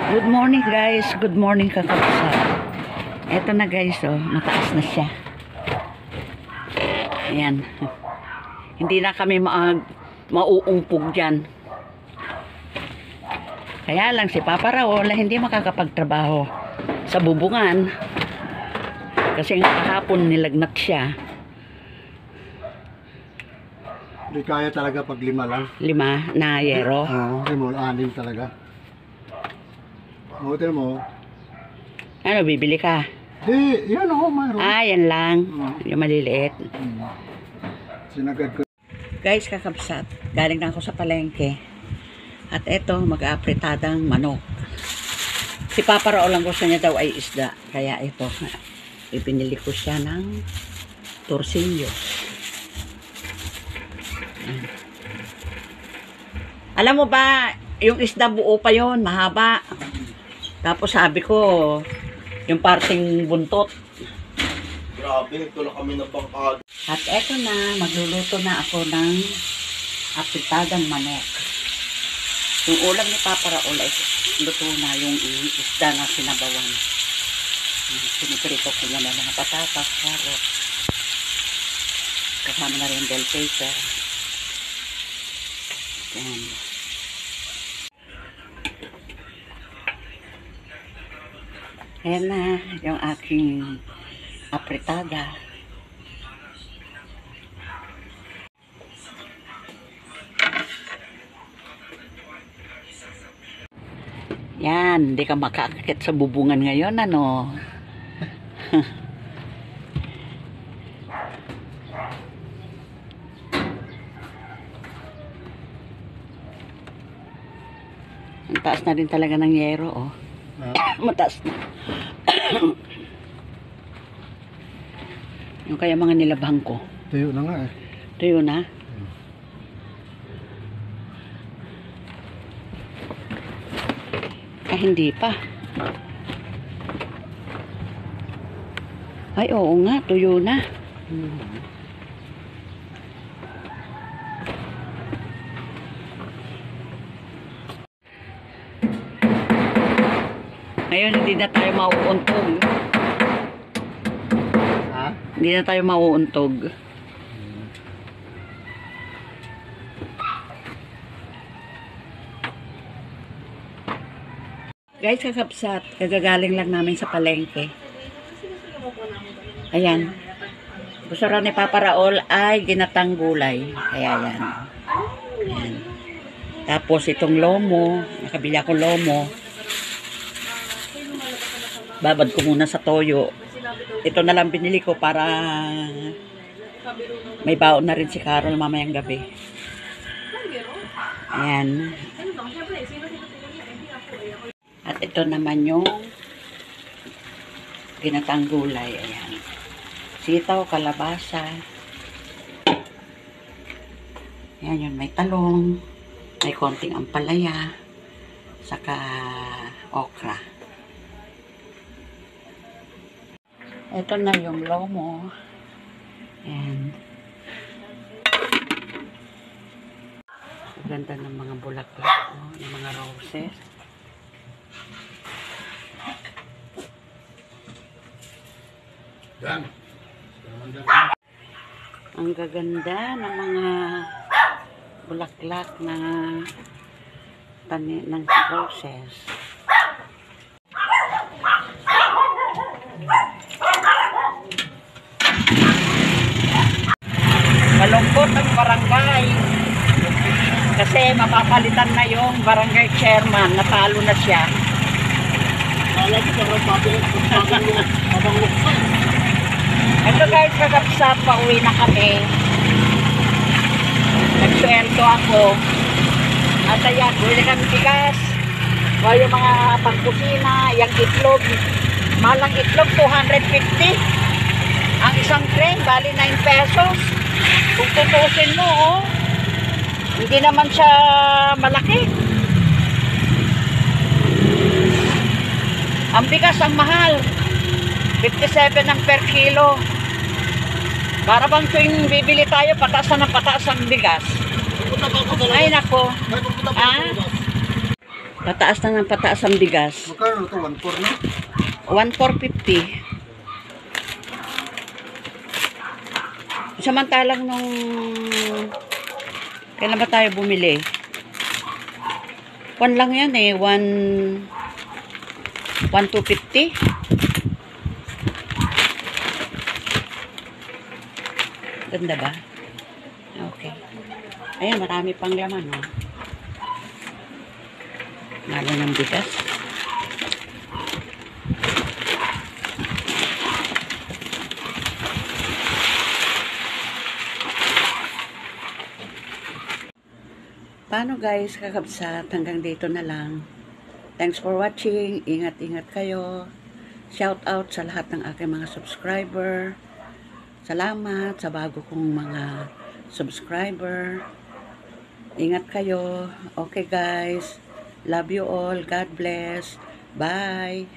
Good morning guys, good morning kakapsa. Eto na guys, oh, mataas na siya. Ayan. Hindi na kami mauumpog dyan. Kaya lang si Papa Raul hindi makakapagtrabaho sa bubungan. Kasi kahapon nilagnat siya. Hindi kaya talaga pag 5 lang. 5 na yero. Oo, 6 talaga. Hotel mo. Ano, bibili ka? Di, yan o, mayroon. Ah, yan lang. Yung maliliit. Sinagad ko. Guys, kakabsat. Galing na ako sa palengke. At eto, mag-aapretadang manok. Si Papa Raul ang gusto niya daw ay isda. Kaya ito, ipinili ko siya ng torsillos. Alam mo ba, yung isda buo pa yon, mahaba. Tapos sabi ko, yung parting buntot. Grabe, ito lang kami na bangkad. At eto na, magluluto na ako ng apritadang manok. Yung ulam ni Papa Raul ay luto na yung isda na sinabawan. Piniprito ko muna mga patatas, carrot. Kasama na rin bell pepper. Yan. Ayan na yung aking apritada. Yan, hindi ka makaakit sa bubungan ngayon, ano? Ang taas na rin talaga ng yero, oh. Mataas na. Yung kaya mga nilabhang ko. Tuyo na nga eh. Tuyo na? Ay, hindi pa. Ay, oo nga. Tuyo na. Ngayon, hindi na tayo mauuntog. Ha? Hindi na tayo mauuntog. Guys, kakapsat, kagagaling lang namin sa palengke. Ayan. Gusto raw ni Papa Raul ay ginatang gulay. Kaya yan. Ayan. Tapos itong lomo, nakabili ako lomo. Babad ko muna sa toyo. Ito na lang binili ko para may baon na rin si Carol mamayang gabi. Ayan. At ito naman yung ginatang gulay. Ayan. Sitaw, kalabasa. Ayan yun. May talong. May konting ampalaya. Saka okra. Ito na yung lomo. Ayan. Ganda ng mga bulaklak. Oh, ng mga roses. Ang gaganda ng mga bulaklak na tanim ng roses. Malungkot ang barangay kasi mapapalitan na yung barangay chairman, natalo na siya. Kala ko parang bagong luksa. Ito guys, kakapsat, pauwi na kami. Nagsuelto ako. At ayan, buli kami bigas. O yung mga pangkusina, yung itlog. Malang itlog, 250. Ang isang tray, bali 9 pesos. Kung tutusin mo, oh. Hindi naman siya malaki. Ang bigas ang mahal. 57 ang per kilo. Para bang tuwing bibili tayo, pataas na ng pataas ang bigas. Ay nako. Ah? Pataas na ng pataas ang bigas. Magkano ito? 1.4 na? 1,450. Samantalang nung kailan ba tayo bumili? 1 lang yan eh. 1,250. Ganda ba? Okay. Ayan, marami pang laman, oh. Lalo ng bigas. Paano guys, kakabsat? Hanggang dito na lang. Thanks for watching. Ingat-ingat kayo. Shout out sa lahat ng aking mga subscriber. Salamat sa bago kong mga subscriber. Ingat kayo. Okay guys. Love you all. God bless. Bye.